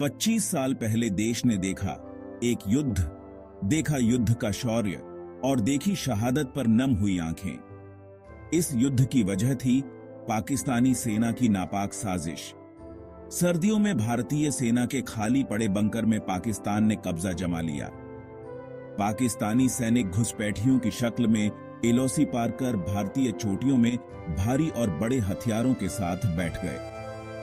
25 साल पहले देश ने देखा एक युद्ध, देखा युद्ध का शौर्य और देखी शहादत पर नम हुई आंखें। इस युद्ध की वजह थी पाकिस्तानी सेना की नापाक साजिश। सर्दियों में भारतीय सेना के खाली पड़े बंकर में पाकिस्तान ने कब्जा जमा लिया। पाकिस्तानी सैनिक घुसपैठियों की शक्ल में एलओसी पार कर भारतीय चोटियों में भारी और बड़े हथियारों के साथ बैठ गए।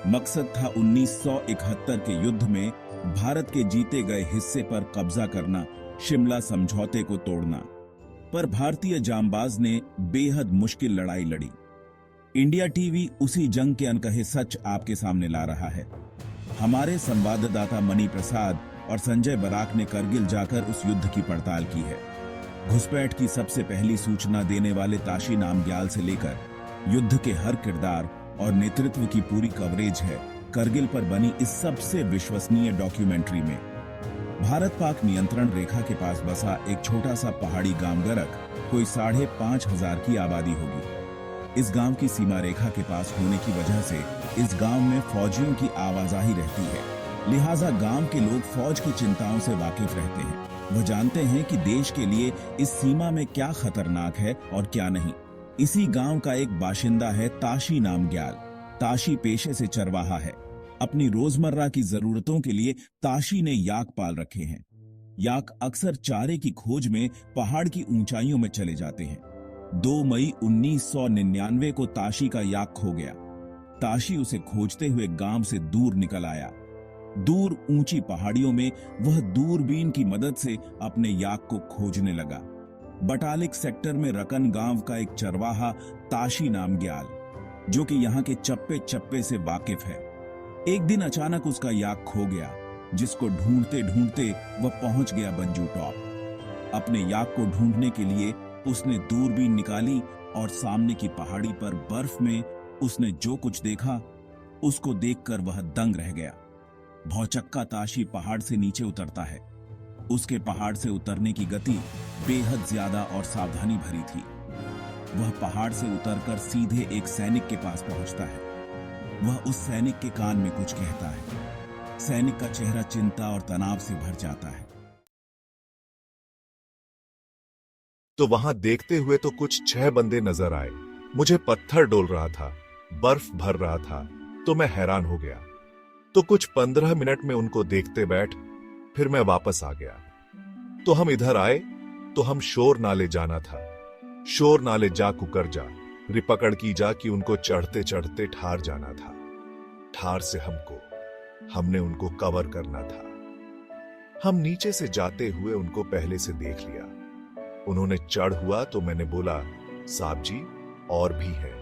मकसद था 1971 के युद्ध में भारत के जीते गए हिस्से पर कब्जा करना, शिमला समझौते को तोड़ना। पर भारतीय जांबाज ने बेहद मुश्किल लड़ाई लड़ी। इंडिया टीवी उसी जंग के अनकहे सच आपके सामने ला रहा है। हमारे संवाददाता मणि प्रसाद और संजय बराक ने करगिल जाकर उस युद्ध की पड़ताल की है। घुसपैठ की सबसे पहली सूचना देने वाले ताशी नामग्याल से लेकर युद्ध के हर किरदार और नेतृत्व की पूरी कवरेज है करगिल पर बनी इस सबसे विश्वसनीय डॉक्यूमेंट्री में। भारत पाक नियंत्रण रेखा के पास बसा एक छोटा सा पहाड़ी गांव गरक कोई 5,500 की आबादी होगी। इस गांव की सीमा रेखा के पास होने की वजह से इस गांव में फौजियों की आवाजाही रहती है, लिहाजा गांव के लोग फौज की चिंताओं से वाकिफ रहते हैं। वह जानते हैं कि देश के लिए इस सीमा में क्या खतरनाक है और क्या नहीं। इसी गांव का एक बाशिंदा है ताशी नामग्याल। ताशी पेशे से चरवाहा है। अपनी रोजमर्रा की जरूरतों के लिए ताशी ने याक पाल रखे हैं। याक अक्सर चारे की खोज में पहाड़ की ऊंचाइयों में चले जाते हैं। 2 मई 1999 को ताशी का याक खो गया। ताशी उसे खोजते हुए गांव से दूर निकल आया। दूर ऊंची पहाड़ियों में वह दूरबीन की मदद से अपने याक को खोजने लगा। बटालिक सेक्टर में रकन गांव का एक चरवाहा ताशी नामग्याल, जो कि यहाँ के चप्पे चप्पे से वाकिफ है, एक दिन अचानक उसका याक खो गया, जिसको ढूंढते ढूंढते वह पहुंच गया बंजू टॉप। अपने याक को ढूंढने के लिए उसने दूरबीन निकाली और सामने की पहाड़ी पर बर्फ में उसने जो कुछ देखा उसको देखकर वह दंग रह गया। भौचक्का ताशी पहाड़ से नीचे उतरता है। उसके पहाड़ से उतरने की गति बेहद ज्यादा और सावधानी भरी थी। वह पहाड़ से उतरकर सीधे एक सैनिक के पास पहुंचता है। वह उस सैनिक के कान में कुछ कहता है। सैनिक का चेहरा चिंता और तनाव से भर जाता है। तो वहां देखते हुए तो कुछ 6 बंदे नजर आए। मुझे पत्थर डोल रहा था, बर्फ भर रहा था, तो मैं हैरान हो गया। तो कुछ 15 मिनट में उनको देखते बैठ, फिर मैं वापस आ गया। तो हम इधर आए तो हम शोर नाले जाना था। शोर नाले जा कुकर जा, रिपकड़ की जा कि उनको चढ़ते चढ़ते ठार जाना था। ठार से हमने उनको कवर करना था। हम नीचे से जाते हुए उनको पहले से देख लिया। उन्होंने चढ़ हुआ तो मैंने बोला, साहब जी और भी है।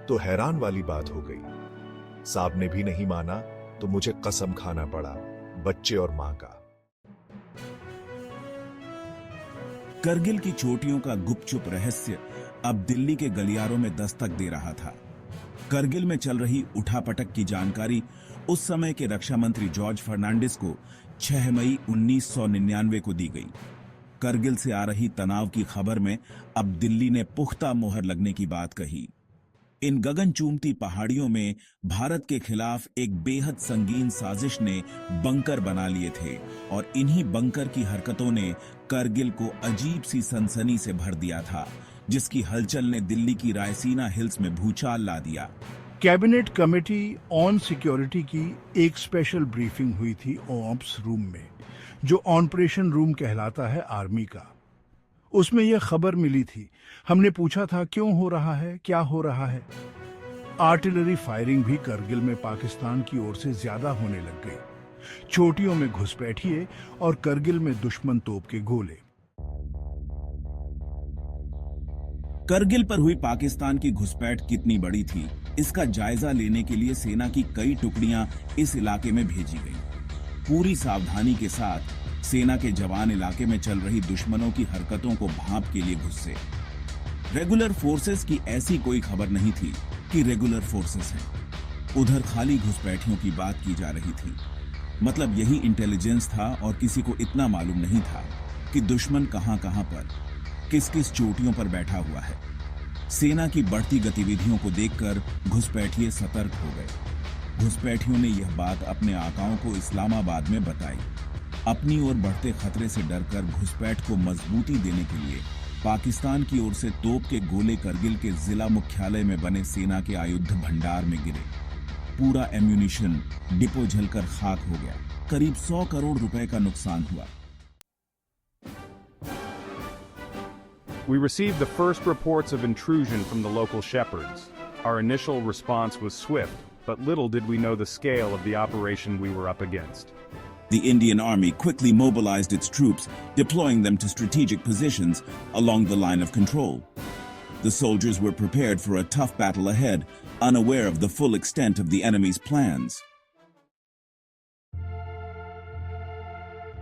तो हैरान वाली बात हो गई। साहब ने भी नहीं माना तो मुझे कसम खाना पड़ा, बच्चे और मां का। करगिल की चोटियों का गुपचुप रहस्य अब दिल्ली के गलियारों में दस्तक दे रहा था। करगिल में चल रही उठापटक की जानकारी उस समय के रक्षा मंत्री जॉर्ज फर्नांडिस को 6 मई 1999 को दी गई। करगिल से आ रही तनाव की खबर में अब दिल्ली ने पुख्ता मोहर लगने की बात कही। इन गगनचूमती पहाड़ियों में भारत के खिलाफ एक बेहद संगीन साजिश ने बंकर बना लिए थे और इन्हीं बंकर की हरकतों ने करगिल को अजीब सी सनसनी से भर दिया था, जिसकी हलचल ने दिल्ली की रायसीना हिल्स में भूचाल ला दिया। कैबिनेट कमेटी ऑन सिक्योरिटी की एक स्पेशल ब्रीफिंग हुई थी ऑप्स रूम में, जो ऑपरेशन रूम कहलाता है आर्मी का। उसमें यह खबर मिली थी। हमने पूछा था क्यों हो रहा है, क्या हो रहा है। आर्टिलरी फायरिंग भी करगिल में पाकिस्तान की ओर से ज्यादा होने लग गई। चोटियों में घुसपैठिए और करगिल में दुश्मन तोप के गोले। करगिल पर हुई पाकिस्तान की घुसपैठ कितनी बड़ी थी, इसका जायजा लेने के लिए सेना की कई टुकड़ियां इस इलाके में भेजी गईं। पूरी सावधानी के साथ सेना के जवान इलाके में चल रही दुश्मनों की हरकतों को भांप के लिए घुसे। रेगुलर फोर्सेस की ऐसी कोई खबर नहीं थी कि रेगुलर फोर्सेस हैं। उधर खाली घुसपैठियों की बात की जा रही थी। मतलब यही इंटेलिजेंस था और किसी को इतना मालूम नहीं था कि दुश्मन कहां कहां पर, किस किस चोटियों पर बैठा हुआ है। सेना की बढ़ती गतिविधियों को देखकर घुसपैठिए सतर्क हो गए। घुसपैठियों ने यह बात अपने आकाओं को इस्लामाबाद में बताई। अपनी ओर बढ़ते खतरे से डरकर घुसपैठ को मजबूती देने के लिए पाकिस्तान की ओर से तोप के गोले करगिल के जिला मुख्यालय में बने सेना के आयुध भंडार में गिरे। पूरा एम्यूनिशन डिपो जलकर खाक हो गया। करीब 100 करोड़ रुपए का नुकसान हुआ। We received the first reports of intrusion from the local shepherds. Our initial response was swift, but little did we know the scale of the operation we were up against. The Indian Army quickly mobilized its troops, deploying them to strategic positions along the line of control. The soldiers were prepared for a tough battle ahead, unaware of the full extent of the enemy's plans.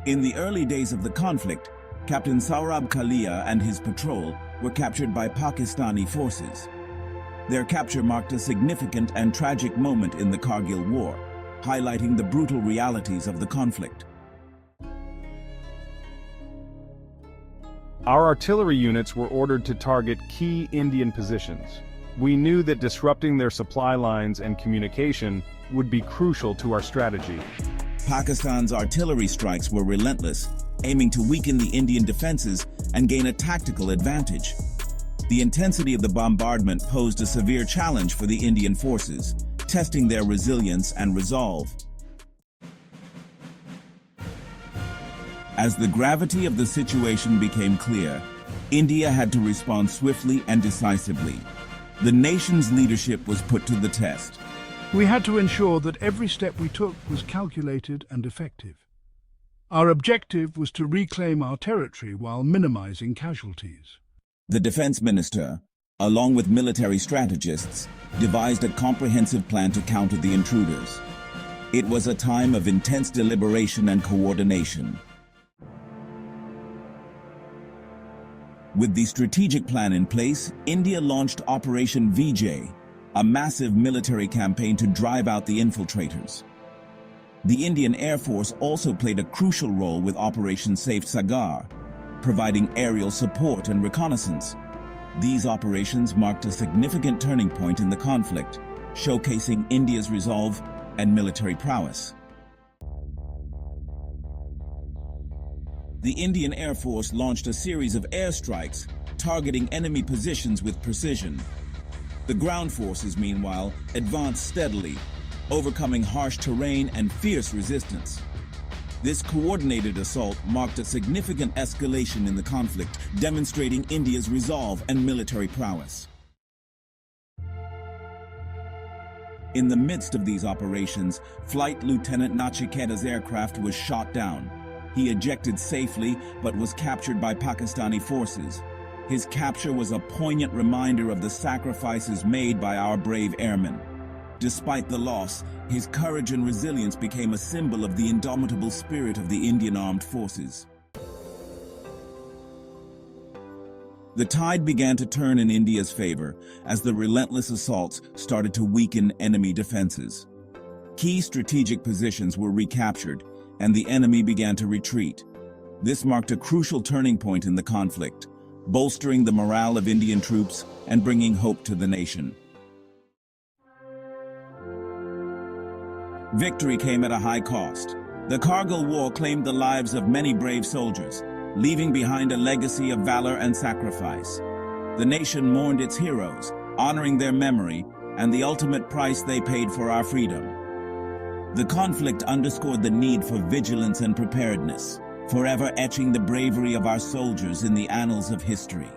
In the early days of the conflict, Captain Saurabh Kalia and his patrol were captured by Pakistani forces. Their capture marked a significant and tragic moment in the Kargil War, highlighting the brutal realities of the conflict. Our artillery units were ordered to target key Indian positions. We knew that disrupting their supply lines and communication would be crucial to our strategy. Pakistan's artillery strikes were relentless, aiming to weaken the Indian defenses and gain a tactical advantage. The intensity of the bombardment posed a severe challenge for the Indian forces, testing their resilience and resolve. As the gravity of the situation became clear, India had to respond swiftly and decisively. The nation's leadership was put to the test. We had to ensure that every step we took was calculated and effective. Our objective was to reclaim our territory while minimizing casualties. The defense minister, along with military strategists, devised a comprehensive plan to counter the intruders. It was a time of intense deliberation and coordination. With the strategic plan in place, India launched Operation Vijay, a massive military campaign to drive out the infiltrators. The Indian Air Force also played a crucial role with Operation Safe Sagar, providing aerial support and reconnaissance. These operations marked a significant turning point in the conflict, showcasing India's resolve and military prowess. The Indian Air Force launched a series of airstrikes, targeting enemy positions with precision. The ground forces, meanwhile, advanced steadily, overcoming harsh terrain and fierce resistance. This coordinated assault marked a significant escalation in the conflict, demonstrating India's resolve and military prowess. In the midst of these operations, Flight Lieutenant Nachiketa's aircraft was shot down. He ejected safely, but was captured by Pakistani forces. His capture was a poignant reminder of the sacrifices made by our brave airmen. Despite the loss, his courage and resilience became a symbol of the indomitable spirit of the Indian Armed Forces. The tide began to turn in India's favor as the relentless assaults started to weaken enemy defenses. Key strategic positions were recaptured, and the enemy began to retreat. This marked a crucial turning point in the conflict, bolstering the morale of Indian troops and bringing hope to the nation. Victory came at a high cost. The Kargil War claimed the lives of many brave soldiers, leaving behind a legacy of valor and sacrifice. The nation mourned its heroes, honoring their memory and the ultimate price they paid for our freedom. The conflict underscored the need for vigilance and preparedness, forever etching the bravery of our soldiers in the annals of history.